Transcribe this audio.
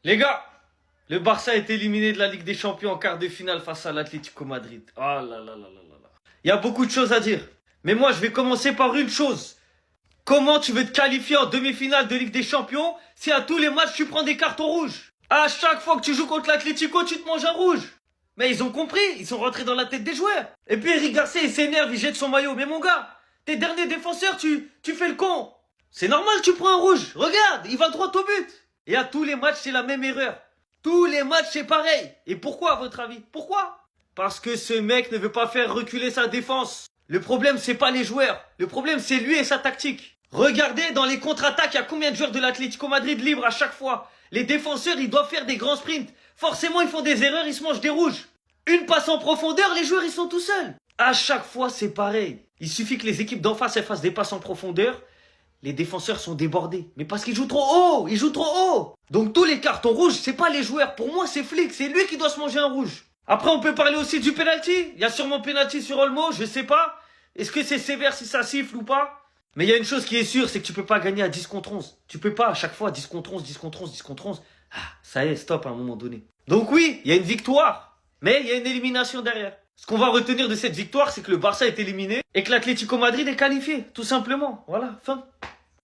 Les gars, le Barça est éliminé de la Ligue des Champions en quart de finale face à l'Atlético Madrid. Oh là là là là là là. Il y a beaucoup de choses à dire. Mais moi, je vais commencer par une chose. Comment tu veux te qualifier en demi-finale de Ligue des Champions si à tous les matchs tu prends des cartons rouges? À chaque fois que tu joues contre l'Atlético, tu te manges un rouge. Mais ils ont compris, ils sont rentrés dans la tête des joueurs. Et puis Eric Garcia, il s'énerve, il jette son maillot. Mais mon gars, tes derniers défenseurs, tu fais le con. C'est normal, tu prends un rouge. Regarde, il va droit au but. Et à tous les matchs, c'est la même erreur. Tous les matchs, c'est pareil. Et pourquoi, à votre avis? Pourquoi? Parce que ce mec ne veut pas faire reculer sa défense. Le problème, c'est pas les joueurs. Le problème, c'est lui et sa tactique. Regardez, dans les contre-attaques, il y a combien de joueurs de l'Atlético Madrid libres à chaque fois? Les défenseurs, ils doivent faire des grands sprints. Forcément, ils font des erreurs, ils se mangent des rouges. Une passe en profondeur, les joueurs, ils sont tout seuls. À chaque fois, c'est pareil. Il suffit que les équipes d'en face, elles fassent des passes en profondeur. Les défenseurs sont débordés. Mais parce qu'ils jouent trop haut. Ils jouent trop haut. Donc tous les cartons rouges, c'est pas les joueurs. Pour moi, c'est Flick. C'est lui qui doit se manger un rouge. Après, on peut parler aussi du penalty. Il y a sûrement penalty sur Olmo, je sais pas. Est-ce que c'est sévère si ça siffle ou pas? Mais il y a une chose qui est sûre, c'est que tu peux pas gagner à 10 contre 11. Tu peux pas à chaque fois 10 contre 11, 10 contre 11, 10 contre 11. Ah, ça y est, stop à un moment donné. Donc oui, il y a une victoire. Mais il y a une élimination derrière. Ce qu'on va retenir de cette victoire, c'est que le Barça est éliminé et que l'Atlético Madrid est qualifié. Tout simplement. Voilà, fin.